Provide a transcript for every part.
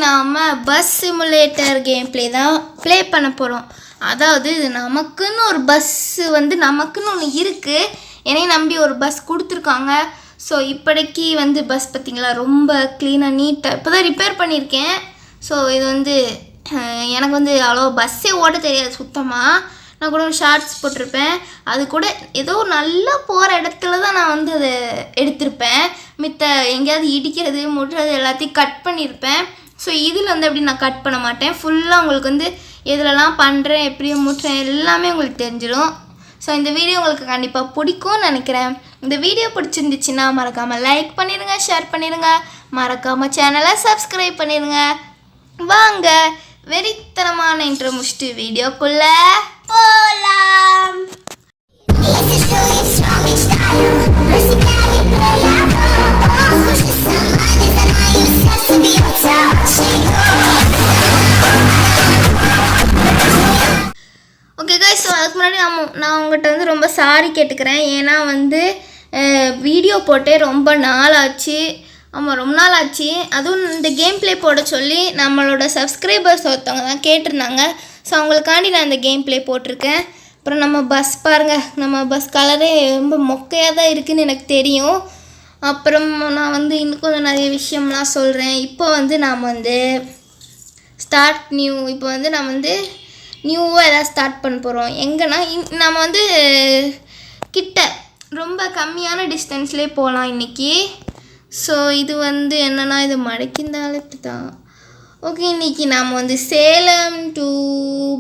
நாம் bus simulator game play தான் play பண்ண போகிறோம். அதாவது இது நமக்குன்னு ஒரு பஸ்ஸு வந்து நமக்குன்னு ஒன்று இருக்குது, என்னையும் நம்பி ஒரு பஸ் கொடுத்துருக்காங்க. ஸோ இப்போதைக்கு வந்து பஸ் பார்த்திங்களா ரொம்ப க்ளீனாக நீட்டாக இப்போ தான் ரிப்பேர் பண்ணியிருக்கேன். ஸோ இது வந்து எனக்கு வந்து அவ்வளோ பஸ்ஸே ஓட்ட தெரியாது சுத்தமாக. நான் கூட ஒரு ஷார்ட்ஸ் போட்டிருப்பேன், அது கூட ஏதோ நல்லா போகிற இடத்துல தான் நான் வந்து அதை எடுத்திருப்பேன். மித்த எங்கேயாவது இடிக்கிறது முட்டுறது எல்லாத்தையும் கட் பண்ணியிருப்பேன். ஸோ இதில் வந்து அப்படி நான் கட் பண்ண மாட்டேன். ஃபுல்லாக உங்களுக்கு வந்து எதுலலாம் பண்ணுறேன் எப்படி முட்டுறேன் எல்லாமே உங்களுக்கு தெரிஞ்சிடும். ஸோ இந்த வீடியோ உங்களுக்கு கண்டிப்பாக பிடிக்கும்னு நினைக்கிறேன். இந்த வீடியோ பிடிச்சிருந்துச்சுன்னா மறக்காமல் லைக் பண்ணிடுங்க, ஷேர் பண்ணிடுங்க, மறக்காமல் சேனலை சப்ஸ்கிரைப் பண்ணிடுங்க. வாங்க வெறித்தனமான இன்ட்ரோ முடிச்சுட்டு வீடியோக்குள்ளே போகலாம். ஓகே கைஸ், ஸோ அதுக்கு முன்னாடி நான் உங்கள்கிட்ட வந்து ரொம்ப சாரி கேட்டுக்கிறேன். ஏன்னா வந்து வீடியோ போட்டே ரொம்ப நாள் ஆச்சு. ஆமாம், ரொம்ப நாள் ஆச்சு. அதுவும் இந்த கேம் ப்ளே போட சொல்லி நம்மளோட சப்ஸ்கிரைபர்ஸ் ஒருத்தவங்க தான் கேட்டிருந்தாங்க. ஸோ அவங்களுக்காண்டி நான் இந்த கேம் ப்ளே போட்டிருக்கேன். அப்புறம் நம்ம பஸ் பாருங்கள், நம்ம பஸ் கலரே ரொம்ப மொக்கையாக தான் இருக்குதுன்னு எனக்கு தெரியும். அப்புறம் நான் வந்து இன்னும் கொஞ்சம் நிறைய விஷயம்லாம் சொல்கிறேன். இப்போ வந்து நாம் வந்து இப்போ வந்து நம்ம வந்து நியூவாக எதாவது ஸ்டார்ட் பண்ண போகிறோம். எங்கன்னா நம்ம வந்து கிட்ட ரொம்ப கம்மியான டிஸ்டன்ஸ்லேயே போகலாம் இன்றைக்கி. ஸோ இது வந்து என்னென்னா இது மடக்கிந்தாலும் இப்படி தான். ஓகே, இன்றைக்கி நாம் வந்து சேலம் டு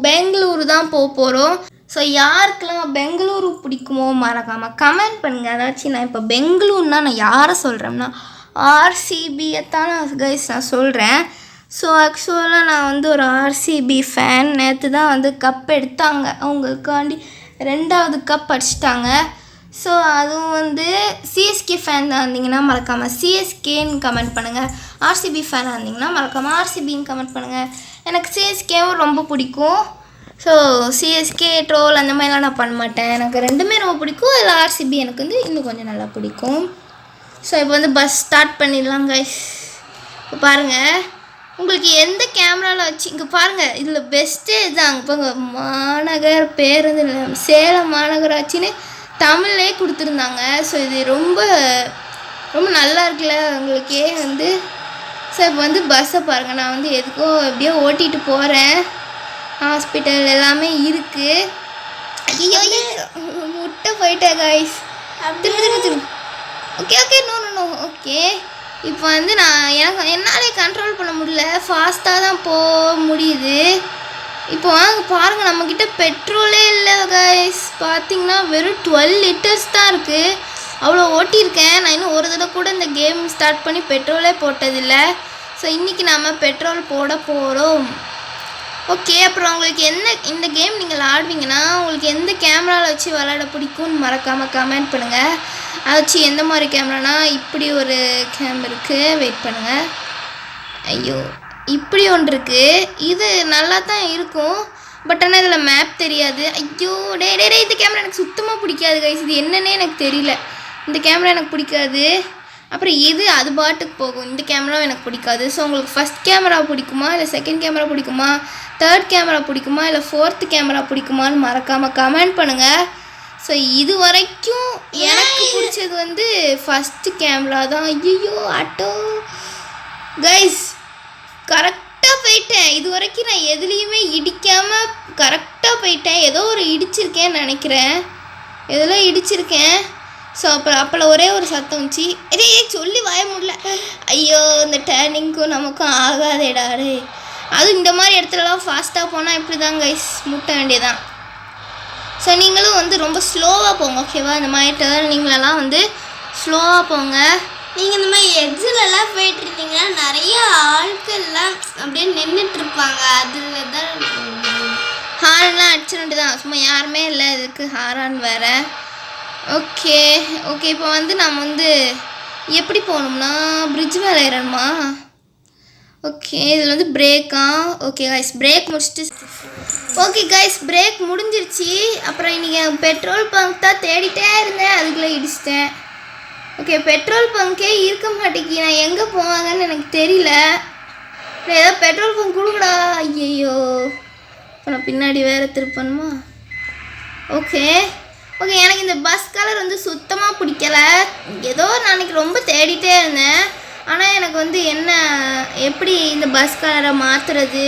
பெங்களூரு தான் போக போகிறோம். ஸோ யாருக்கெல்லாம் பெங்களூரு பிடிக்குமோ மறக்காமல் கமெண்ட் பண்ணுங்கள். அதாச்சும் நான் இப்போ பெங்களூர்னா நான் யாரை சொல்கிறேன்னா ஆர்சிபியை தான் நான் சொல்கிறேன். ஸோ ஆக்சுவலாக நான் வந்து ஒரு ஆர்சிபி ஃபேன். நேற்று தான் வந்து கப் எடுத்தாங்க, அவங்களுக்காண்டி 2வது கப் அடிச்சிட்டாங்க. ஸோ அதுவும் வந்து சிஎஸ்கே ஃபேனாக இருந்தீங்கன்னா மறக்காமல் சிஎஸ்கேன்னு கமெண்ட் பண்ணுங்கள். ஆர்சிபி ஃபேனாக இருந்தீங்கன்னா மறக்காமல் ஆர்சிபின்னு கமெண்ட் பண்ணுங்கள். எனக்கு சிஎஸ்கேவும் ரொம்ப பிடிக்கும். ஸோ சிஎஸ்கே ட்ரோல் அந்த மாதிரிலாம் நான் பண்ண மாட்டேன். எனக்கு ரெண்டுமே ரொம்ப பிடிக்கும். அதில் ஆர்சிபி எனக்கு வந்து இன்னும் கொஞ்சம் நல்லா பிடிக்கும். ஸோ இப்போ வந்து பஸ் ஸ்டார்ட் பண்ணிடலாம் கைஸ். இப்போ பாருங்கள், உங்களுக்கு எந்த கேமராவில் வச்சு இங்கே பாருங்கள், இதில் பெஸ்ட்டே இதுதான். அங்கே பாருங்க, மாநகர் பேருந்து சேலம் மாநகராட்சின்னு தமிழ்லே கொடுத்துருந்தாங்க. ஸோ இது ரொம்ப ரொம்ப நல்லா இருக்குல்ல உங்களுக்கே வந்து. ஸோ இப்போ வந்து பஸ்ஸை பாருங்கள், நான் வந்து எதுக்கோ எப்படியோ ஓட்டிகிட்டு போகிறேன். ஹாஸ்பிட்டல் எல்லாமே இருக்குது. ஐயோ முட்டை போயிட்டேன் கைஸ். திரும்ப ஓகே நோ ஓகே. இப்போ வந்து என்னாலே கண்ட்ரோல் பண்ண முடியல, ஃபாஸ்ட்டாக தான் போக முடியுது. இப்போ வாங்க பாருங்கள், நம்மக்கிட்ட பெட்ரோலே இல்லை கைஸ். பார்த்திங்கன்னா வெறும் 12 லிட்டர்ஸ் தான் இருக்குது. அவ்வளோ ஓட்டியிருக்கேன் நான். இன்னும் ஒரு தடவை கூட இந்த கேம் ஸ்டார்ட் பண்ணி பெட்ரோலே போட்டதில்லை. ஸோ இன்றைக்கி நாம் பெட்ரோல் போட போகிறோம். ஓகே, அப்புறம் உங்களுக்கு இந்த கேம் நீங்கள் ஆடுவீங்கன்னா உங்களுக்கு எந்த கேமராவில் வச்சு விளையாட பிடிக்கும்னு மறக்காமல் கமெண்ட் பண்ணுங்கள். அதாச்சு எந்த மாதிரி கேமரானா இப்படி ஒரு கேம் இருக்குது, வெயிட் பண்ணுங்கள். ஐயோ, இப்படி ஒன்று இருக்குது, இது நல்லா தான் இருக்கும். பட் ஆனால் இதில் மேப் தெரியாது. ஐயோ டே இந்த கேமரா எனக்கு சுத்தமாக பிடிக்காது கைஸ். இது என்னன்னே எனக்கு தெரியல. இந்த கேமரா எனக்கு பிடிக்காது. அப்புறம் இது அது பாட்டுக்கு போகும். இந்த கேமராவும் எனக்கு பிடிக்காது. ஸோ உங்களுக்கு ஃபஸ்ட் கேமரா பிடிக்குமா, இல்லை செகண்ட் கேமரா பிடிக்குமா, தேர்ட் கேமரா பிடிக்குமா, இல்லை ஃபோர்த்து கேமரா பிடிக்குமான்னு மறக்காமல் கமெண்ட் பண்ணுங்கள். ஸோ இது வரைக்கும் எனக்கு பிடிச்சது வந்து ஃபஸ்ட்டு கேமரா தான். ஐயோ ஆட்டோ கைஸ், கரெக்டாக போயிட்டேன். இது வரைக்கும் நான் எதுலேயுமே இடிக்காமல் கரெக்டாக போயிட்டேன். ஏதோ ஒரு இடிச்சிருக்கேன்னு நினைக்கிறேன், எதெல்லாம் இடிச்சிருக்கேன். ஸோ அப்போல்லாம் ஒரே ஒரு சத்தம் வந்துச்சு. சொல்லி வாய முடியல. ஐயோ, இந்த டேர்னிங்க்கும் நமக்கும் ஆகாதேடாரு. அதுவும் இந்த மாதிரி இடத்துலலாம் ஃபாஸ்ட்டாக போனால் இப்படி தான் கைஸ் முட்ட வேண்டியதான். ஸோ நீங்களும் வந்து ரொம்ப ஸ்லோவாக போங்க ஓகேவா. இந்த மாதிரி டேர்னிங்லலாம் வந்து ஸ்லோவாக போங்க. நீங்கள் இந்த மாதிரி எக்ஸிலெல்லாம் போயிட்டுருந்தீங்கன்னா நிறைய ஆட்கள்லாம் அப்படியே நின்றுட்டுருப்பாங்க. அதில் தான் ஹார்ன்லாம் அடிச்சுட்டு தான், சும்மா யாருமே இல்லை இதுக்கு ஹாரான் வேறு. ஓகே இப்போ வந்து நம்ம வந்து எப்படி போகணும்னா பிரிட்ஜ் மேலே ஏறணுமா. ஓகே, இதில் வந்து பிரேக்கா. ஓகே கைஸ், பிரேக் முடிச்சுட்டு ஓகே கைஸ் பிரேக் முடிஞ்சிருச்சு. அப்புறம் இன்றைக்கி பெட்ரோல் பங்க் தான் தேடிட்டே இருந்தேன், அதுக்குள்ளே இடிச்சிட்டேன். ஓகே, பெட்ரோல் பங்கே இருக்க மாட்டேங்கி. நான் எங்கே போவாங்கன்னு எனக்கு தெரியல. ஏதோ பெட்ரோல் பங்க் கொடுக்குடா. ஐயோ இப்போ நான் பின்னாடி வேறு திருப்பணுமா? Okay okay. எனக்கு இந்த பஸ் கலர் வந்து சுத்தமாக பிடிக்கல. ஏதோ நான் அன்றைக்கி ரொம்ப தேடிட்டே இருந்தேன். ஆனால் எனக்கு வந்து என்ன எப்படி இந்த பஸ் கலரை மாற்றுறது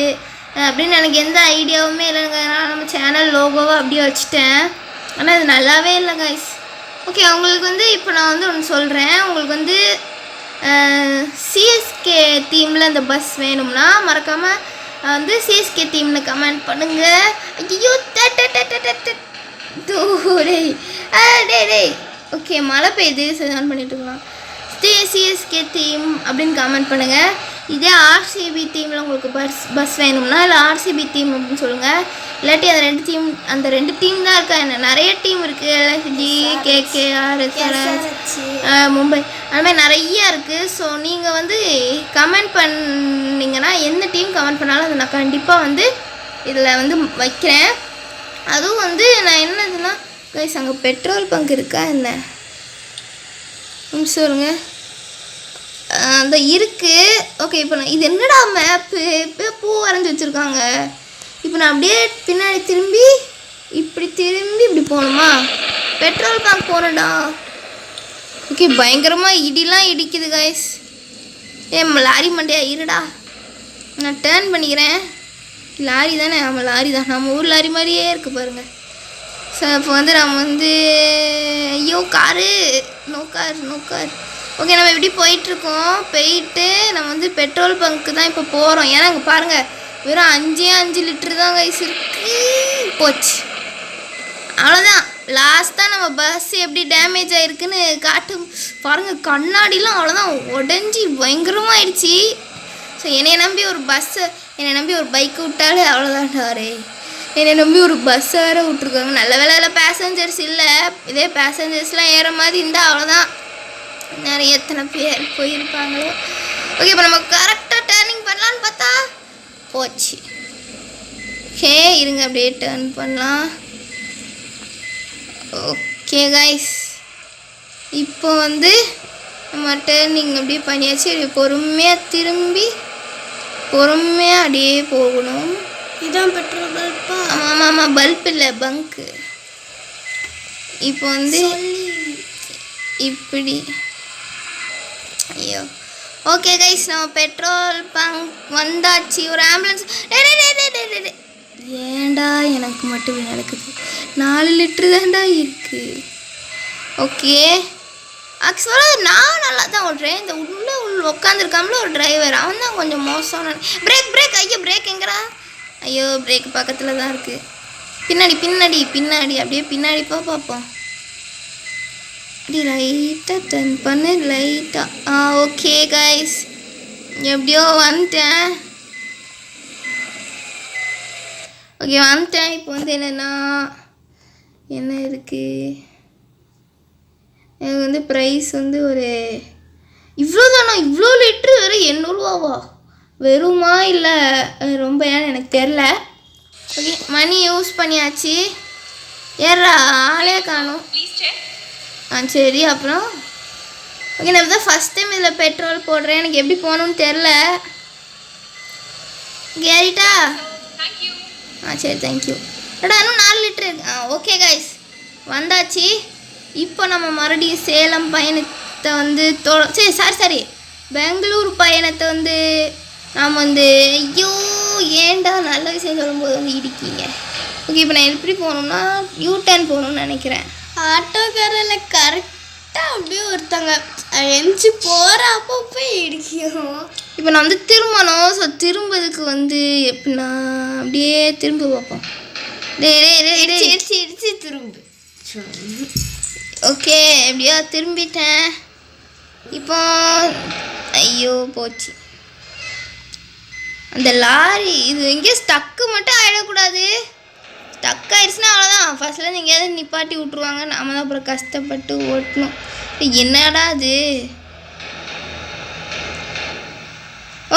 அப்படின்னு எனக்கு எந்த ஐடியாவுமே இல்லைங்க. நம்ம சேனல் லோகோவை அப்படியே வச்சுட்டேன். ஆனால் அது நல்லாவே இல்லை கைஸ். ஓகே, உங்களுக்கு வந்து இப்போ நான் வந்து ஒன்று சொல்கிறேன். உங்களுக்கு வந்து சிஎஸ்கே டீமில் இந்த பஸ் வேணும்னா மறக்காமல் வந்து சிஎஸ்கே டீமில் கமெண்ட் பண்ணுங்கள். ஐயோ டேய் ஓகே, மழை பெய்யுது. சரி, ஆன் பண்ணிட்டு இருக்கலாம். சிஎஸ்கே டீம் அப்படின்னு கமெண்ட் பண்ணுங்கள். இதே ஆர்சிபி டீமில் உங்களுக்கு பஸ் வேணும்னா இல்லை ஆர்சிபி டீம் அப்படின்னு சொல்லுங்கள். இல்லாட்டி அந்த ரெண்டு டீம் தான் இருக்கா, என்ன நிறைய டீம் இருக்குது. எல்எஸ்ஜி, கேகேஆர், மும்பை, அது மாதிரி நிறைய இருக்குது. ஸோ நீங்கள் வந்து கமெண்ட் பண்ணிங்கன்னா எந்த டீம் கமெண்ட் பண்ணாலும் அதை நான் கண்டிப்பாக வந்து இதில் வந்து வைக்கிறேன். அதுவும் வந்து நான் என்னதுன்னா கைஸ், அங்கே பெட்ரோல் பங்க் இருக்கா என்ன சொல்லுங்க. அந்த இருக்குது. ஓகே, இப்போ நான் இது என்னடா மேப்பு இப்போ பூ வரைஞ்சி வச்சுருக்காங்க. இப்போ நான் அப்படியே பின்னாடி திரும்பி இப்படி போகணுமா? Petrol bunk போகணுடா. ஓகே, பயங்கரமாக இடிலாம் இடிக்குது கைஸ். லாரி மண்டையா இருடா, நான் டேர்ன் பண்ணிக்கிறேன். லாரி தானே, நம்ம லாரி தான், நம்ம ஊர் லாரி மாதிரியே இருக்குது பாருங்கள். ஸோ இப்போ வந்து நம்ம வந்து ஐயோ காரு நோ கார். ஓகே, நம்ம எப்படி போயிட்டு நம்ம வந்து பெட்ரோல் பங்க்கு தான் இப்போ போகிறோம். ஏன்னா அங்கே பாருங்கள் வெறும் 5 லிட்டரு தான் கைஸ் இருக்கு. போச்சு, அவ்வளோதான். லாஸ்ட்டாக நம்ம பஸ் எப்படி டேமேஜ் ஆகிருக்குன்னு காட்டும் பாருங்கள். கண்ணாடிலாம் அவ்வளோதான் உடஞ்சி பயங்கரமாகிடுச்சு. ஸோ என்னை நம்பி ஒரு பைக்கு விட்டாலே அவ்வளோதான்டாரே. என்னை நம்பி ஒரு பஸ்ஸை வேறு விட்ருக்காங்க. நல்ல வேலை பேசஞ்சர்ஸ் இல்லை. இதே பேசஞ்சர்ஸ்லாம் ஏற மாதிரி இருந்தால் அவ்வளோதான், நிறைய எத்தனை பேர் போயிருப்பாங்களோ. ஓகே, இப்போ நம்ம கரெக்டாக டேர்னிங் பண்ணலான்னு பார்த்தா போச்சு. ஓகே, இருங்க அப்படியே டேர்ன் பண்ணலாம். ஓகே கைஸ், இப்போ வந்து நம்ம டேர்னிங் அப்படியே பண்ணியாச்சு. பொறுமையாக திரும்பி பொறுமையாக அப்படியே போகணும். இதான் பெட்ரோல் பல்பா? ஆமாம், பல்ப் இல்லை, பங்க்கு. இப்போ வந்து இப்படி. ஐயோ, ஓகே கைஸ், நம்ம பெட்ரோல் பங்க் வந்தாச்சு. ஒரு ஆம்புலன்ஸ். ஏண்டா எனக்கு மட்டும் இப்படி நடக்குது? 4 லிட்டரு தான்டா இருக்குது. ஓகே, ஆக்சுவலாக நான் நல்லா தான் ஓட்டுறேன். இந்த உள்ள உட்காந்துருக்காமல ஒரு டிரைவர், அவன் தான் கொஞ்சம் மோசமான. பிரேக் ஐயோ, பிரேக் எங்கடா? ஐயோ, பிரேக் பக்கத்தில் தான் இருக்குது. பின்னாடி அப்படியே பின்னாடி பார்ப்போம். அப்படி லைட்டாக டர்ன் பண்ணு, லைட்டாக. ஓகே கைஸ், எப்படியோ வந்துட்டேன். இப்போ வந்து என்ன இருக்குது, எனக்கு வந்து ப்ரைஸ் வந்து ஒரு இவ்வளோ தானா? இவ்வளோ லிட்ரு வெறும் 800 ரூபாவா? வெறுமா இல்லை ரொம்ப ஏன்னு எனக்கு தெரில. ஓகே, மணி யூஸ் பண்ணியாச்சு. ஏறா ஆளே காணும். சரி, அப்புறம் ஓகே, நம்ம தான் ஃபஸ்ட் டைம் இதில் பெட்ரோல் போடுறேன். எனக்கு எப்படி போகணுன்னு தெரில. கேரிட்டா? சரி, தேங்க்யூ. இன்னும் 4 லிட்டரு இருக்கு. ஓகே கைஸ், வந்தாச்சு. இப்போ நம்ம மறுபடியும் சேலம் பயணத்தை வந்து சரி பெங்களூர் பயணத்தை வந்து நாம் வந்து ஐயோ ஏண்டா நல்ல விஷயம் சொல்லும்போது வந்து இடிக்கீங்க. ஓகே, இப்போ நான் எப்படி போகணும்னா யூ-டர்ன் போகணும்னு நினைக்கிறேன். ஆட்டோக்காரில் கரெக்டாக அப்படியே ஒருத்தங்க எஞ்சி போகிறப்போ போய் இடிக்கும். இப்போ நான் வந்து திரும்பணும். ஸோ திரும்பதுக்கு வந்து எப்படின்னா அப்படியே திரும்ப பார்ப்போம். இடிச்சு திரும்பு. ஓகே, எப்படியோ திரும்பிட்டேன். இப்போ ஐயோ போச்சு. அந்த லாரி இது எங்கேயோ ஸ்டக்கு மட்டும் ஆகிடக்கூடாது. ஸ்டக் ஆகிடுச்சுன்னா அவ்வளோதான், ஃபஸ்ட்லேருந்து எங்கேயாவது நிப்பாட்டி விட்ருவாங்க. நாம தான் அப்புறம் கஷ்டப்பட்டு ஓட்டணும். என்னடா அது?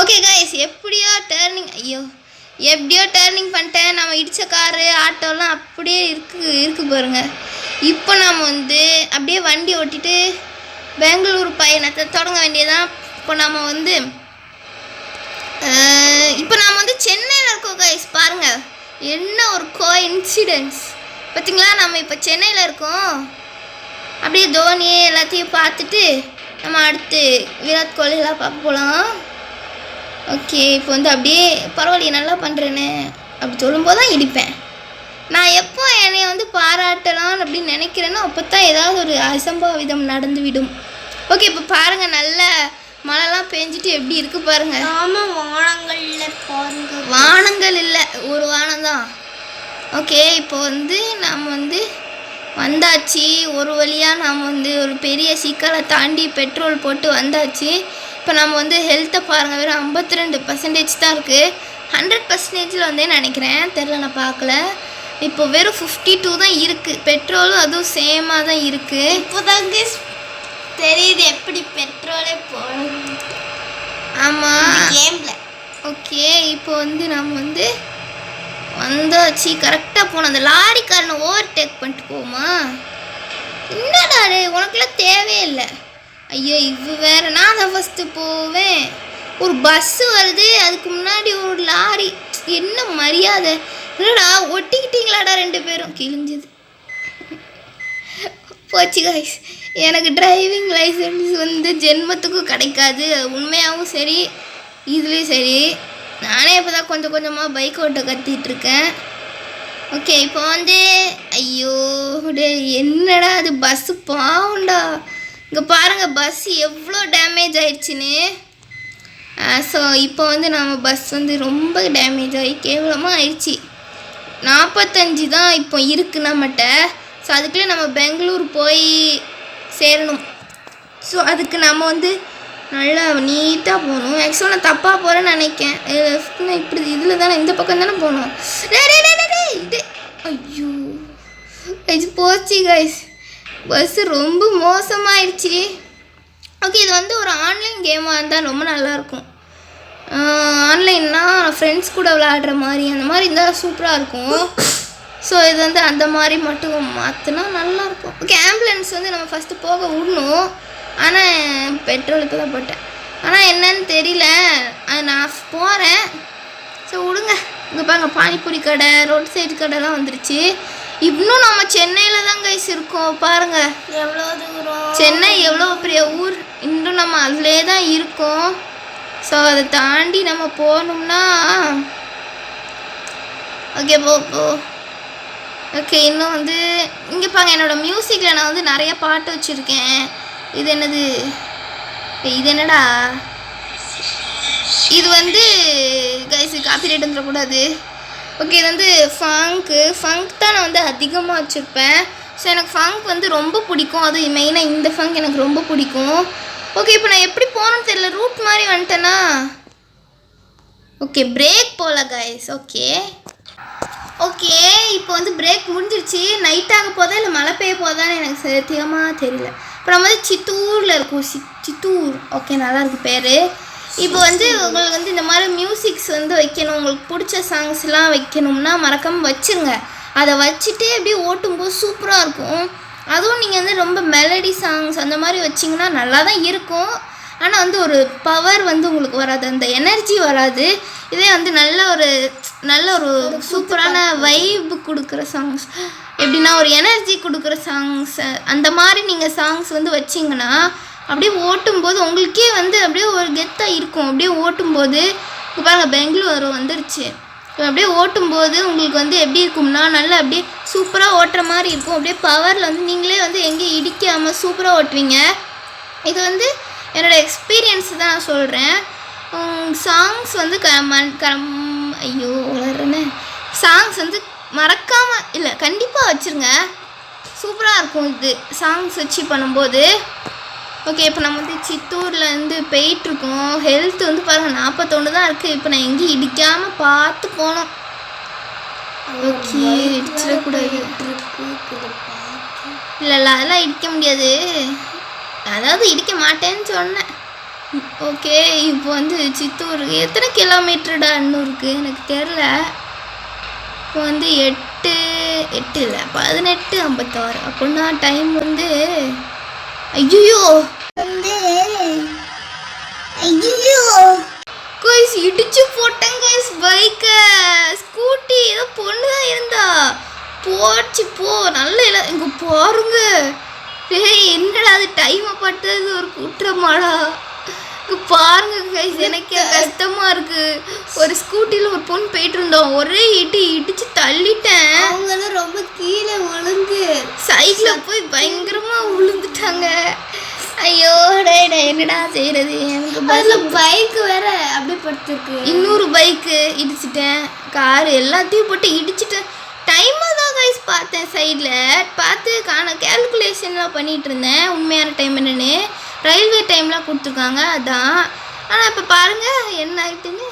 ஓகே கைஸ், எப்படியோ டேர்னிங் பண்ணிட்டேன். நம்ம இடித்த காரு ஆட்டோலாம் அப்படியே இருக்கு பாருங்கள். இப்போ நாம் வந்து அப்படியே வண்டி ஓட்டிட்டு பெங்களூர் பயணத்தை தொடங்க வேண்டியதான். இப்போ நம்ம வந்து இப்போ நாம் வந்து சென்னையில் இருக்கோம் கைஸ். பாருங்கள் என்ன ஒரு கோஇன்சிடென்ஸ் பார்த்தீங்களா. நம்ம இப்போ சென்னையில் இருக்கோம். அப்படியே தோனியே எல்லாத்தையும் பார்த்துட்டு நம்ம அடுத்து விராட் கோலிலாம் பார்க்க போகலாம். ஓகே இப்போ வந்து அப்படியே பரவாயில்லையே நல்லா பண்ணுறேன்னு அப்படி சொல்லும்போது தான் இடிப்பேன். நான் எப்போ என்னை வந்து பாராட்டலான்னு அப்படின்னு நினைக்கிறேனோ அப்போ தான் ஏதாவது ஒரு அசம்பாவிதம் நடந்துவிடும். ஓகே இப்போ பாருங்கள் நல்ல மழைலாம் பெஞ்சிட்டு எப்படி இருக்குது பாருங்கள். ஆமாம் வானங்கள்ல பாருங்க. வானங்கள் இல்லை ஒரு வானம் தான். ஓகே இப்போ வந்து நாம் வந்து வந்தாச்சு. ஒரு வழியாக நாம் வந்து ஒரு பெரிய சிக்கலை தாண்டி பெட்ரோல் போட்டு வந்தாச்சு. இப்போ நம்ம வந்து ஹெல்த்தை பாருங்கள் வெறும் 52% தான் இருக்குது. 100%ல் வந்தேன்னு நினைக்கிறேன், தெரில நான் பார்க்கல. இப்போ வெறும் 52 தான் இருக்குது. பெட்ரோலும் அதுவும் சேமாக தான் இருக்குது. இப்போதாங்க தெரியுது எப்படி பெட்ரோலே போகணும். ஆமாம் கேமில். ஓகே இப்போ வந்து நம்ம வந்து வந்தாச்சு. கரெக்டாக போனோம். அந்த லாரிக்காரனை ஓவர்டேக் பண்ணிட்டு போமா. என்னடா உனக்குலாம் தேவையே இல்லை. ஐயோ இவ வேறு. நான் தான் ஃபஸ்ட்டு போவேன். ஒரு பஸ்ஸு வருது, அதுக்கு முன்னாடி ஒரு லாரி. என்ன மரியாதை இல்லைடா. ஒட்டிக்கிட்டீங்களாடா 2 பேரும். கிழிஞ்சுது போச்சு கைஸ். எனக்கு டிரைவிங் லைசன்ஸ் வந்து ஜென்மத்துக்கும் கிடைக்காது. உண்மையாகவும் சரி இதுலேயும் சரி. நானே இப்போ தான் கொஞ்சம் கொஞ்சமாக பைக் ஓட்ட கற்றுட்ருக்கேன். ஓகே இப்போ வந்து ஐயோ டே என்னடா அது பஸ்ஸு பாவுண்டா. இங்கே பாருங்கள் பஸ் எவ்வளோ டேமேஜ் ஆயிடுச்சுன்னு. ஸோ இப்போ வந்து நம்ம பஸ் வந்து ரொம்ப டேமேஜ் ஆகி கேவலமாக ஆயிடுச்சு. 45 தான் இப்போ இருக்குது நம்மகிட்ட. ஸோ அதுக்குள்ளே நம்ம பெங்களூர் போய் சேரணும். ஸோ அதுக்கு நம்ம வந்து நல்லா நீட்டாக போகணும். ஆக்சுவலாக நான் தப்பாக போகிறேன்னு நினைக்கேன். லெஃப்ட்னா இப்படி இதில் தானே இந்த பக்கம் தானே போகணும். ஐயோ கைஸ் போச்சு கைஸ். பஸ்ஸு ரொம்ப மோசமாகிடுச்சு. ஓகே இது வந்து ஒரு ஆன்லைன் கேமாக இருந்தால் ரொம்ப நல்லாயிருக்கும். ஆன்லைன்னா ஃப்ரெண்ட்ஸ் கூட விளையாடுற மாதிரி அந்த மாதிரி இருந்தால் சூப்பராக இருக்கும். ஸோ இது வந்து அந்த மாதிரி மட்டும் மாற்றினா நல்லாயிருக்கும். ஓகே ஆம்புலன்ஸ் வந்து நம்ம ஃபஸ்ட்டு போக விடணும். ஆனால் பெட்ரோல் இப்போ தான் போட்டேன். ஆனால் என்னன்னு தெரியல. நான் போகிறேன். ஸோ விடுங்க. இங்கே பாருங்க பானிபூரி கடை ரோட் சைடு கடைலாம் வந்துருச்சு. இன்னும் நம்ம சென்னையில் தான் கைஸ் இருக்கோம். பாருங்கள் எவ்வளோ தூரம். சென்னை எவ்வளோ பெரிய ஊர். இன்னும் நம்ம அதிலே தான் இருக்கோம். ஸோ அதை தாண்டி நம்ம போகணும்னா ஓகே போ. ஓகே இன்னும் வந்து இங்கே பாருங்க என்னோடய மியூசிக்கில் நான் வந்து நிறைய பாட்டு வச்சுருக்கேன். இது என்னடா இது வந்து கைஸ் காப்பிரைட் வந்துடக்கூடாது. ஓகே இது வந்து ஃபங்க் தான் நான் வந்து அதிகமாக வச்சுருப்பேன். ஸோ எனக்கு ஃபங்க் வந்து ரொம்ப பிடிக்கும். அது மெயினாக இந்த ஃபங்க் எனக்கு ரொம்ப பிடிக்கும். ஓகே இப்போ நான் எப்படி போகணும்னு தெரியல. ரூட் மாதிரி வந்துட்டேன்னா ஓகே பிரேக் போகல கைஸ். ஓகே இப்போ வந்து பிரேக் முடிஞ்சிருச்சு. நைட் ஆக போதா இல்லை மழை பெய்ய போதான்னு எனக்கு சத்தியமாக தெரியல. இப்போ நம்ம வந்து சித்தூரில் இருக்கோம். சித்தூர். ஓகே நல்லா இருக்குது பேர். இப்போ வந்து உங்களுக்கு வந்து இந்த மாதிரி மியூசிக்ஸ் வந்து வைக்கணும். உங்களுக்கு பிடிச்ச சாங்ஸ்லாம் வைக்கணும்னா மறக்காமல் வச்சுருங்க. அதை வச்சுட்டு அப்படியே ஓட்டும்போது சூப்பராக இருக்கும். அதுவும் நீங்கள் வந்து ரொம்ப மெலடி சாங்ஸ் அந்த மாதிரி வச்சிங்கன்னா நல்லா தான் இருக்கும். ஆனால் வந்து ஒரு பவர் வந்து உங்களுக்கு வராது, அந்த எனர்ஜி வராது. இதே வந்து நல்ல ஒரு சூப்பரான வைப் கொடுக்குற சாங்ஸ், எப்படின்னா ஒரு எனர்ஜி கொடுக்குற சாங்ஸ், அந்த மாதிரி நீங்கள் சாங்ஸ் வந்து வச்சிங்கன்னா அப்படியே ஓட்டும்போது உங்களுக்கே வந்து அப்படியே ஒரு கெத்தாக இருக்கும். அப்படியே ஓட்டும்போது இப்போ பாருங்கள் பெங்களூர் வந்துருச்சு. அப்படியே ஓட்டும்போது உங்களுக்கு வந்து எப்படி இருக்கும்னா நல்லா அப்படியே சூப்பராக ஓட்டுற மாதிரி இருக்கும். அப்படியே பவரில் வந்து நீங்களே வந்து எங்கேயும் இடிக்காமல் சூப்பராக ஓட்டுவீங்க. இது வந்து என்னோடய எக்ஸ்பீரியன்ஸ் தான் நான் சொல்கிறேன். சாங்ஸ் வந்து ஐயோ வளர்றேன்னு சாங்ஸ் வந்து மறக்காமல் இல்லை கண்டிப்பாக வச்சுருங்க. சூப்பராக இருக்கும் இது சாங்ஸ் வச்சு பண்ணும்போது. ஓகே இப்போ நம்ம வந்து சித்தூரில் வந்து போயிட்டுருக்கோம். ஹெல்த் வந்து பாருங்கள் 41 தான் இருக்குது. இப்போ நான் எங்கேயும் இடிக்காமல் பார்த்து போனோம். ஓகே இடிச்சிடக்கூடாது. இல்லை அதெல்லாம் இடிக்க முடியாது. அதாவது இடிக்க மாட்டேன்னு சொன்னேன். ஓகே இப்போ வந்து சித்தூர் எத்தனை கிலோமீட்டருடா இன்னும் இருக்குது எனக்கு தெரில. இப்போ வந்து 8 இல்லை 18:56 அப்படின்னா டைம் வந்து ஐயோ கைஸ் இடிச்சு போட்டேங்க. போச்சு போ நல்ல இல்லை இங்கே பாருங்க. ஏய் என்னடா அது டைமை பட்டது ஒரு குற்றமாடா. இங்கே பாருங்க கைஸ், எனக்கே கஷ்டமா இருக்கு. ஒரு ஸ்கூட்டியில் ஒரு பொண்ணு போயிட்டு இருந்தோம், ஒரே இடிச்சு தள்ளிட்டேன். அவங்களும் ரொம்ப கீழே விழுந்து சைக்கிளில் போய் பயங்கரமா விழுந்துட்டாங்க. ஐயோ டே என்னடா செய்யறது. எனக்கு பைக் வேற அப்படியே படுத்துருக்கு. இன்னொரு பைக்கு இடிச்சிட்டேன், காரு எல்லாத்தையும் போட்டு இடிச்சிட்டேன். டைமாக தான் கைஸ் பார்த்தேன், சைடில் பார்த்து கேல்குலேஷன்லாம் பண்ணிகிட்டு இருந்தேன் உண்மையான டைம் என்னென்னு. ரயில்வே டைம்லாம் கொடுத்துருக்காங்க அதான். ஆனால் இப்போ பாருங்கள் என்ன ஆகிட்டுன்னு.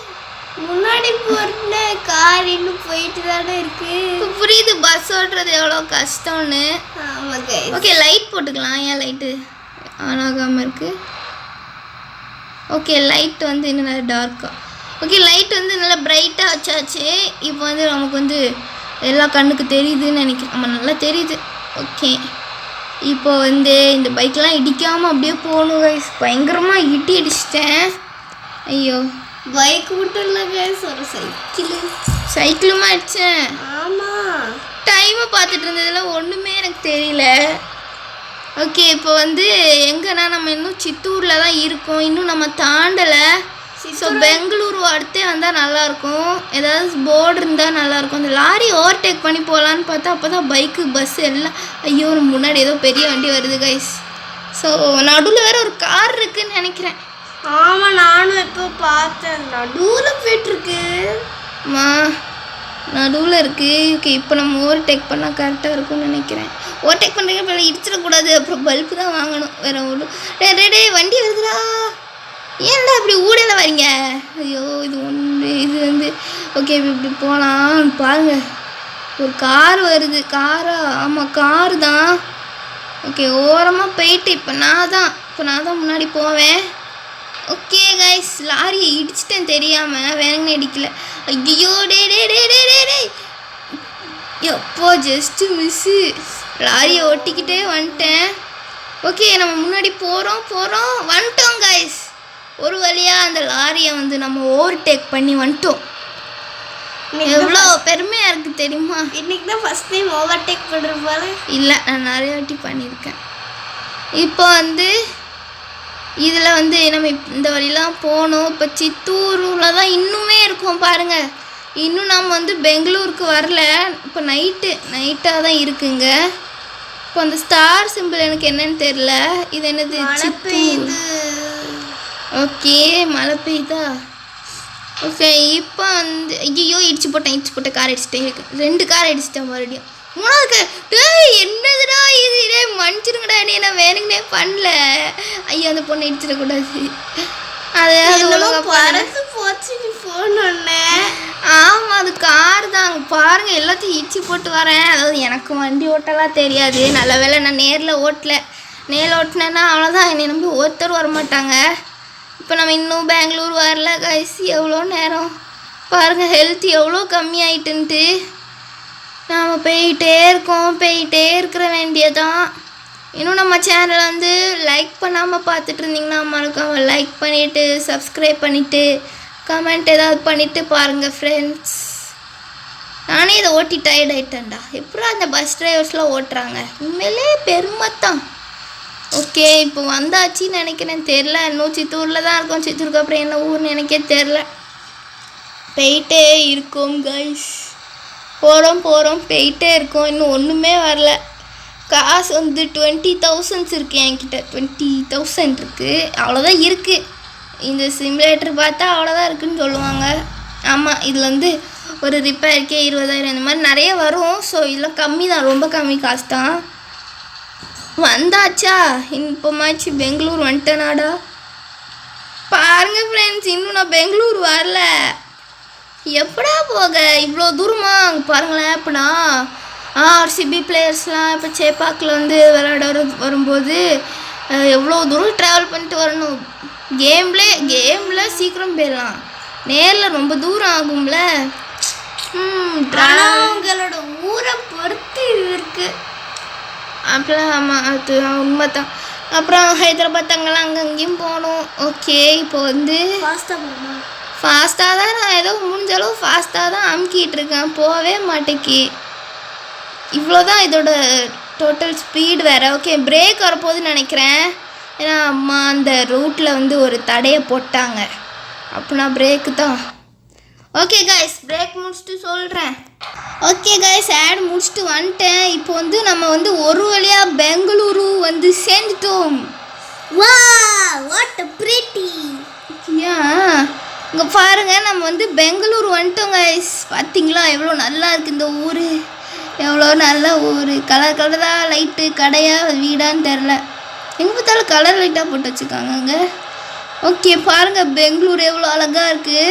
முன்னாடி போகிற கார் இன்னும் போயிட்டு தானே இருக்கு. இப்போ புரியுது பஸ் ஓட்டுறது எவ்வளோ கஷ்டம்னு. ஆமாங்க. ஓகே லைட் போட்டுக்கலாம். ஏன் லைட்டு ஆன் ஆகாமல் இருக்குது? ஓகே லைட் வந்து இன்னும் நல்லா டார்க்காக. ஓகே லைட் வந்து நல்லா பிரைட்டாக வச்சாச்சு. இப்போ வந்து நமக்கு வந்து எல்லா கண்ணுக்கு தெரியுதுன்னு நினைக்கிறேன். ஆமாம் நல்லா தெரியுது. ஓகே இப்போ வந்து இந்த பைக்கெலாம் இடிக்காமல் அப்படியே போகணும் கைஸ். பயங்கரமாக இடிச்சிட்டேன். ஐயோ பைக் மட்டும் இல்லை கைஸ், ஒரு சைக்கிளும் ஆயிடுச்சேன். ஆமாம் டைமை பார்த்துட்டு இருந்ததுல ஒன்றுமே எனக்கு தெரியல. ஓகே இப்போ வந்து எங்கன்னா நம்ம இன்னும் சித்தூரில் தான் இருக்கோம், இன்னும் நம்ம தாண்டலை. ஸோ பெங்களூரு அடுத்தே வந்தால் நல்லாயிருக்கும். ஏதாவது போர்டு இருந்தால் நல்லாயிருக்கும். அந்த லாரி ஓவர்டேக் பண்ணி போகலான்னு பார்த்தா அப்போ தான் பைக்கு பஸ் எல்லாம் ஐயோ முன்னாடி ஏதோ பெரிய வண்டி வருது கைஸ். ஸோ நடுவில் வேறு ஒரு கார் இருக்குதுன்னு நினைக்கிறேன். ஆமாம் நானும் இப்போ பார்த்தேன், நடுவில் போயிட்டுருக்கு. மா நடுவில் இருக்குது. ஓகே இப்போ நம்ம ஓவர்டேக் பண்ணால் கரெக்டாக இருக்கும்னு நினைக்கிறேன். ஓவர்டேக் பண்ணுறதுக்கு இப்போ இடிச்சிடக்கூடாது, அப்புறம் பல்பு தான் வாங்கணும் வேறு ஒரு. டே வண்டி வருதுடா, ஏன்டா இப்படி ஊடையில் வரீங்க? ஐயோ இது வந்து ஓகே இப்படி போகலாம். பாருங்கள் ஒரு கார் வருது. காரா? ஆமாம் காரு தான். ஓகே ஓரமாக போயிட்டு இப்போ நான் தான் முன்னாடி போவேன். ஓகே கைஸ் லாரியை இடிச்சிட்டேன் தெரியாமல், வேணுங்கன்னு இடிக்கல. ஐயோ டே எப்போ ஜஸ்ட்டு மிஸ்ஸு. லாரியை ஒட்டிக்கிட்டே வந்துட்டேன். ஓகே நம்ம முன்னாடி போகிறோம் வந்துட்டோம் கைஸ். ஒரு வழியாக அந்த லாரியை வந்து நம்ம ஓவர்டேக் பண்ணி வந்துட்டோம். எவ்வளோ பெருமையாக இருக்குது தெரியுமா? இன்றைக்கி தான் ஃபஸ்ட் டைம் ஓவர்டேக் பண்ணுற போல. இல்லை நான் நிறைய வாட்டி பண்ணியிருக்கேன். இப்போ வந்து இதில் வந்து நம்ம இந்த வழியெலாம் போகணும். இப்போ சித்தூரில் தான் இன்னுமே இருக்கோம் பாருங்கள். இன்னும் நம்ம வந்து பெங்களூருக்கு வரல. இப்போ நைட்டாக தான் இருக்குங்க. இப்போ அந்த ஸ்டார் சிம்பிள் எனக்கு என்னன்னு தெரில. இது என்னது? சித்தூர். ஓகே மழை பெய்யுதா? ஓகே இப்போ வந்து ஐயோ இடிச்சு போட்டேன். கார் அடிச்சிட்டேன். 2 கார் அடிச்சிட்டேன் மறுபடியும். 3வது டேய் என்னதுடா இது? மன்னிச்சிருங்கடா, நான் வேணுங்கனே பண்ணல. ஐயோ அந்த பொண்ணை இடிச்சிடக்கூடாது. அது பறந்து போச்சு நீ ஃபோன் ஒன்று. ஆமாம் அது கார் தான். பாருங்கள் எல்லாத்தையும் இடிச்சு போட்டு வரேன். அதாவது எனக்கு வண்டி ஓட்டலாம் தெரியாது. நல்ல வேலை நான் நேரில் ஓட்டினேன்னா அவ்வளோதான், என்னை நம்பி ஒருத்தர் வரமாட்டாங்க. இப்போ நம்ம இன்னும் பெங்களூர் வரல கைஸ். எவ்வளோ நேரம் பாருங்கள், ஹெல்த் எவ்வளோ கம்மியாயிட்டுன்ட்டு. நாம் போயிட்டே இருக்கிற வேண்டியதான். இன்னும் நம்ம சேனலை வந்து லைக் பண்ணாமல் பார்த்துட்டு இருந்தீங்கன்னா மறக்காம லைக் பண்ணிவிட்டு சப்ஸ்கிரைப் பண்ணிவிட்டு கமெண்ட் ஏதாவது பண்ணிவிட்டு பாருங்கள் ஃப்ரெண்ட்ஸ். நானே இதை ஓட்டி டயர்ட் ஆகிட்டேன்டா. எப்படா அந்த பஸ் டிரைவர்ஸ்லாம் ஓட்டுறாங்க, உண்மையிலே பெருமைத்தான். ஓகே இப்போ வந்தாச்சின்னு நினைக்கிறேன், தெரில. இன்னும் சித்தூரில் தான் இருக்கோம். சித்தூருக்கு அப்புறம் என்ன ஊர்னு எனக்கே தெரில. போயிட்டே இருக்கோம் கைஸ். போகிறோம் போயிட்டே இருக்கோம். இன்னும் ஒன்றுமே வரல. காசு வந்து 20,000 இருக்குது என்கிட்ட. 20,000 இருக்குது, அவ்வளோதான் இருக்குது. இந்த சிமுலேட்டர் பார்த்தா அவ்வளோதான் இருக்குதுன்னு சொல்லுவாங்க. ஆமாம் இதில் வந்து ஒரு ரிப்பேருக்கே 20,000 இந்த மாதிரி நிறைய வரும். ஸோ இதெல்லாம் கம்மி தான், ரொம்ப கம்மி காசு தான். வந்தாச்சா இப்போமாச்சு பெங்களூர் வந்துட்டேனாடா. பாருங்கள் ஃப்ரெண்ட்ஸ் இன்னும் நான் பெங்களூர் வரல. எப்படா போக இவ்வளோ தூரமா? அங்கே பாருங்களேன். இப்போனா ஆர்சிபி பிளேயர்ஸ்லாம் இப்போ சேப்பாக்கில் வந்து விளையாட வரும்போது எவ்வளோ தூரம் ட்ராவல் பண்ணிட்டு வரணும். கேமில் சீக்கிரம் போயிடலாம், நேரில் ரொம்ப தூரம் ஆகும்ல. அவங்களோட ஊரை பொறுத்து இருக்குது. அப்போலாம் ஆமாம் அது உண்மை தான். அப்புறம் ஹைதராபாத் அங்கெல்லாம் அங்கங்கேயும் போகணும். ஓகே இப்போ வந்து ஃபாஸ்ட்டாக தான் நான் ஏதோ முடிஞ்ச அளவு ஃபாஸ்ட்டாக தான் அமுக்கிட்டு இருக்கேன், போகவே மாட்டேக்கி. இவ்வளோதான் இதோட டோட்டல் ஸ்பீடு வேறு. ஓகே, பிரேக் வரப்போகுதுன்னு நினைக்கிறேன். ஏன்னா அம்மா அந்த ரூட்டில் வந்து ஒரு தடையை போட்டாங்க. அப்படின்னா பிரேக்கு தான். ஓகே கைஸ், பிரேக் முடிச்சுட்டு சொல்கிறேன். ஓகே கைஸ், ஆட் முடிச்சுட்டு வந்துட்டேன். இப்போ வந்து நம்ம வந்து ஒரு வழியாக பெங்களூரு வந்து சேர்ந்துட்டோம். What a pretty. ஏன் இங்கே பாருங்கள், நம்ம வந்து பெங்களூரு வந்துட்டோம் கைஸ். பார்த்தீங்களா எவ்வளோ நல்லா இருக்குது இந்த ஊர், எவ்வளோ நல்ல ஊர். கலர் கலராக லைட்டு கடையாக வீடான்னு தெரில, எங்கே பார்த்தாலும் கலர் லைட்டாக போட்டு வச்சுருக்காங்க அங்கே. ஓகே பாருங்கள் பெங்களூர் எவ்வளோ அழகாக இருக்குது.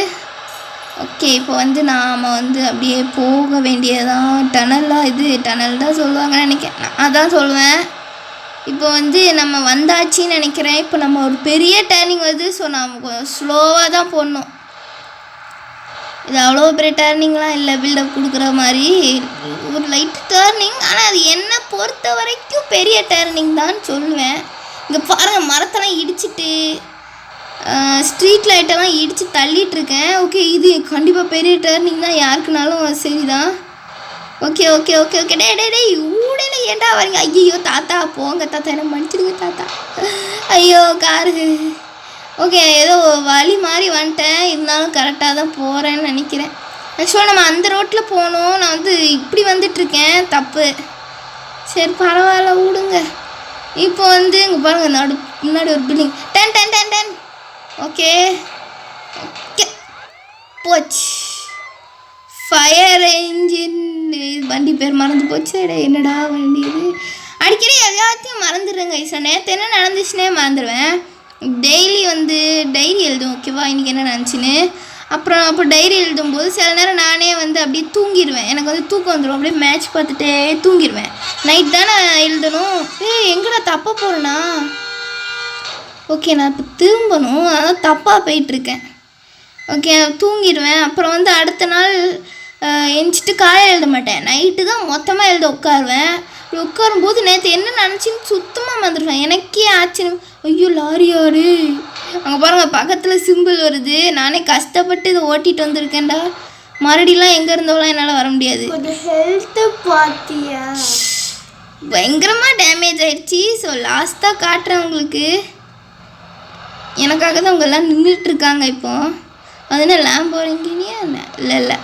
ஓகே, இப்போ வந்து நாம் வந்து அப்படியே போக வேண்டியதான். டனலாக, இது டனல் தான் சொல்லுவாங்கன்னு நினைக்கிறேன், நான் அதான் சொல்லுவேன். இப்போ வந்து நம்ம வந்தாச்சின்னு நினைக்கிறேன். இப்போ நம்ம ஒரு பெரிய டேர்னிங் வருது. ஸோ நம்ம கொஞ்சம் ஸ்லோவாக தான் போடணும். இது அவ்வளோ பெரிய டேர்னிங்லாம் இல்லை, பில்டப் கொடுக்குற மாதிரி ஒரு லைட் டேர்னிங். ஆனால் அது என்னை பொறுத்த வரைக்கும் பெரிய டேர்னிங் தான் சொல்லுவேன். இங்கே பாருங்கள், மரத்தெல்லாம் இடிச்சிட்டு ஸ்ட்ரீட் லைட்டெல்லாம் இடித்து தள்ளிகிட்ருக்கேன். ஓகே, இது கண்டிப்பாக பெரிய டேர்னிங் தான் யாருக்குனாலும் சரிதான். ஓகே ஓகே ஓகே ஓகே டே ஊடையில ஏன்டா வரீங்க? ஐயோ தாத்தா, போங்க தாத்தா, என்ன மன்னிச்சிடுங்க தாத்தா. ஐயோ காரு. ஓகே, ஏதோ வழி மாதிரி வந்துட்டேன், இருந்தாலும் கரெக்டாக தான் போகிறேன்னு நினைக்கிறேன். ஆக்சுவலாக நம்ம அந்த ரோட்டில் போகணும், நான் வந்து இப்படி வந்துட்டுருக்கேன், தப்பு. சரி பரவாயில்ல, விடுங்க. இப்போ வந்து இங்கே பாருங்கள், முன்னாடி ஒரு பில்டிங். Ten ten ten ten. Okay okay, போச்சு. Fire engine. வண்டி பேர் மறந்து போச்சு. என்னடா வண்டி இது? அடிக்கடி எல்லாத்தையும் மறந்துடுறேங்க. சார் நேற்று என்ன நடந்துச்சுன்னே மறந்துடுவேன். டெய்லி வந்து டைரி எழுதும், ஓகேவா, இன்றைக்கி என்ன நடந்துச்சுன்னு. அப்புறம் அப்போ டைரி எழுதும்போது சில நேரம் நானே வந்து அப்படியே தூங்கிடுவேன். எனக்கு வந்து தூக்கம் வந்துடும், அப்படியே மேட்ச் பார்த்துட்டே தூங்கிடுவேன். நைட் தானே எழுதணும். எங்கடா தப்பாக போகிறேன்னா? ஓகே, நான் இப்போ திரும்பணும், அதான் தப்பாக போயிட்டுருக்கேன். ஓகே, தூங்கிடுவேன். அப்புறம் வந்து அடுத்த நாள் எந்திச்சிட்டு காலையில் எழுத மாட்டேன், நைட்டு தான் மொத்தமாக எழுத உட்காருவேன். உட்காரும்போது நேற்று என்ன நினச்சின்னு சுத்தமாக மறந்துடுவேன். எனக்கே ஆச்சரியம், ஐயோ லாரி யாரு அங்கே பாருங்கள், பக்கத்தில் சிம்பிள் வருது. நானே கஷ்டப்பட்டு இதை ஓட்டிகிட்டு வந்திருக்கேன்டா. மறுபடியெலாம் எங்கே இருந்தவெல்லாம் என்னால் வர முடியாது. ஹெல்த்தை பார்த்தியா? பயங்கரமாக டேமேஜ் ஆயிடுச்சு. ஸோ லாஸ்ட்டாக காட்டுறேன் உங்களுக்கு. எனக்காக தான் உங்கள்லாம் நின்றுட்டுருக்காங்க இப்போ. அதுனா லேம்போர்கினியா? இல்லை.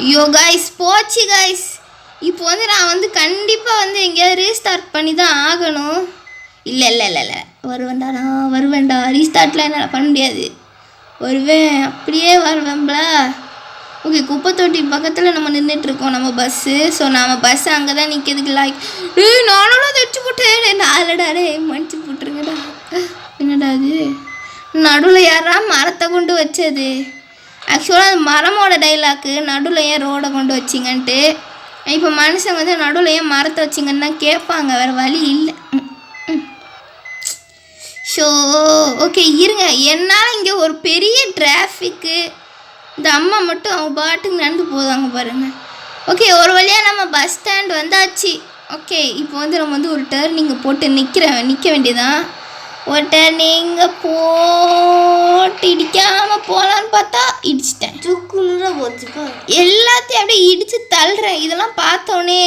ஐயோ காய்ஸ், போச்சு காய்ஸ். இப்போ வந்து நான் வந்து கண்டிப்பாக வந்து எங்கேயாவது ரீஸ்டார்ட் பண்ணி தான் ஆகணும். இல்லை வருவேன்டா. ரீஸ்டார்ட்லாம் என்னால் பண்ண முடியாது. வருவேன், அப்படியே வருவேன்ங்களா. ஓகே, குப்பை தொட்டி பக்கத்தில் நம்ம நின்றுட்டுருக்கோம், நம்ம பஸ்ஸு. ஸோ நம்ம பஸ்ஸு அங்கே தான் நிற்கிறதுக்கு லாய்க். நானும் தைச்சி போட்டேன். நாலடாடே மன்னிச்சு போட்டுருங்கடா. என்னடா அது நடுவில் யாரா மரத்தை கொண்டு வச்சது? ஆக்சுவலாக அது மரமோட டைலாக்கு, நடுவில் ஏன் ரோடை கொண்டு வச்சிங்கன்ட்டு. இப்போ மனுஷங்க வந்து நடுவில் ஏன் மரத்தை வச்சிங்கன்னு தான் கேட்பாங்க, வேறு வழி இல்லை. ஷோ ஓகே இருங்க, என்னால் இங்கே ஒரு பெரிய டிராஃபிக்கு. இந்த அம்மா மட்டும் அவங்க பாட்டுக்கு நடந்து போதாங்க பாருங்கள். ஓகே, ஒரு வழியாக நம்ம பஸ் ஸ்டாண்ட் வந்தாச்சு. ஓகே, இப்போ வந்து நம்ம வந்து ஒரு டர்னிங்கை போட்டு நிற்க வேண்டியதான். ஒரு டர்னிங்கை போட்டு இடிக்காமல் போகலான்னு பார்த்தா இடிச்சிட்டேன். தூக்குன்னு போச்சுப்பா. எல்லாத்தையும் அப்படியே இடித்து தள்ளுறேன். இதெல்லாம் பார்த்தோன்னே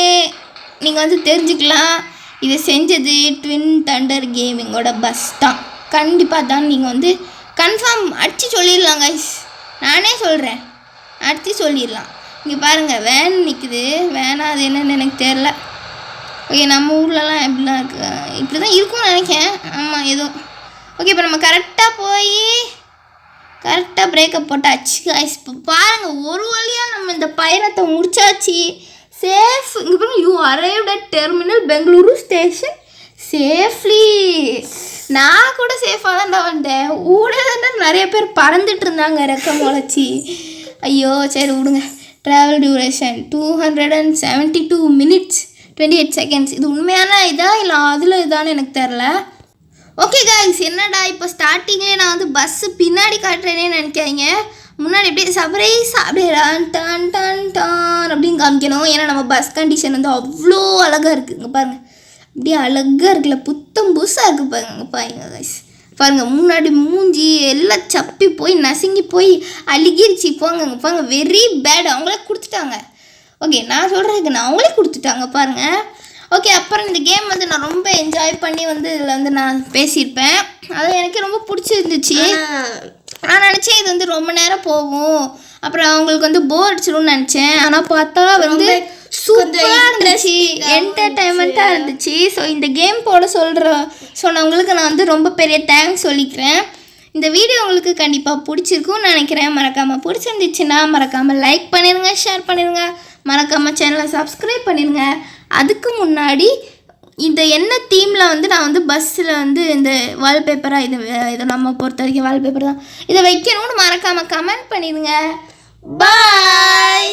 நீங்கள் வந்து தெரிஞ்சுக்கலாம், இதை செஞ்சது ட்வின் தண்டர் கேமிங்கோட பஸ் தான். கண்டிப்பாக தான் நீங்கள் வந்து கன்ஃபார்ம் அடித்து சொல்லிடலாம் கைஸ். நானே சொல்கிறேன், அடித்து சொல்லிடலாம். இங்கே பாருங்கள், வேன் நிற்குது. வேனா அது என்னன்னு எனக்கு தெரில. ஓகே, நம்ம ஊர்லலாம் எப்படிலாம் இருக்கு, இப்படி தான் இருக்கும்னு நினைக்கிறேன். ஆமாம் ஏதோ. ஓகே, இப்போ நம்ம கரெக்டாக போய் கரெக்டாக பிரேக்கப் போட்டாச்சு கைஸ். இப்போ பாருங்கள், ஒரு வழியாக நம்ம இந்த பயணத்தை முடிச்சாச்சு. சேஃப். இங்கே பாருங்க, you arrived at terminal Bengaluru station safely. நான் கூட சேஃபாக தான்டா வந்தேன். ஊட தானே நிறைய பேர் பறந்துட்டு இருந்தாங்க ரெக்க முளைச்சி. ஐயோ சரி விடுங்க. Travel duration 272 minutes 28 seconds. இது உண்மையான இதா இல்லை அதில் இதான்னு எனக்கு தெரில. ஓகே காய்ஸ், என்னடா இப்போ ஸ்டார்டிங்லேயே நான் வந்து பஸ்ஸு பின்னாடி காட்டுறேனே நினைக்காதீங்க. முன்னாடி அப்படியே சர்ப்ரைஸ் அப்படியே டான் டான் டான் அப்படின்னு காமிக்கணும். ஏன்னா நம்ம பஸ் கண்டிஷன் வந்து அவ்வளோ அழகாக இருக்குது. இங்கே பாருங்கள், அப்படியே அழகாக இருக்குல்ல, புத்தம் புதுசாக இருக்குது பாருங்க கைஸ். பாருங்கள், முன்னாடி மூஞ்சி எல்லாம் சப்பி போய் நசுங்கி போய் அழுகிருச்சு. போங்க வெரி பேட். அவங்களே கொடுத்துட்டாங்க. ஓகே நான் சொல்கிறதுக்கு நான் அவங்களே கொடுத்துட்டாங்க பாருங்கள். ஓகே அப்புறம் இந்த கேம் வந்து நான் ரொம்ப என்ஜாய் பண்ணி வந்து இதில் வந்து நான் பேசியிருப்பேன். அது எனக்கு ரொம்ப பிடிச்சிருந்துச்சு. நான் நினச்சேன் இது வந்து ரொம்ப நேரம் போகும், அப்புறம் அவங்களுக்கு வந்து போர் அடிச்சிடும்னு நினச்சேன். ஆனால் பார்த்தா வந்து சூப்பராக இருந்துச்சு, என்டர்டைன்மெண்ட்டாக இருந்துச்சு. ஸோ இந்த கேம் போட சொன்னவங்களுக்கு நான் வந்து ரொம்ப பெரிய தேங்க்ஸ் சொல்லிக்கிறேன். இந்த வீடியோ உங்களுக்கு கண்டிப்பாக பிடிச்சிருக்கும்னு நினைக்கிறேன். மறக்காமல் பிடிச்சிருந்துச்சுன்னா மறக்காமல் லைக் பண்ணிடுங்க, ஷேர் பண்ணிடுங்க, மறக்காமல் சேனலை சப்ஸ்கிரைப் பண்ணிடுங்க. அதுக்கு முன்னாடி இந்த என்ன தீமில் வந்து நான் வந்து பஸ்ஸில் வந்து இந்த வால்பேப்பராக இது நம்ம பொறுத்த வரைக்கும் வால்பேப்பர் தான், இதை வைக்கணும்னு மறக்காமல் கமெண்ட் பண்ணிடுங்க. பாய்.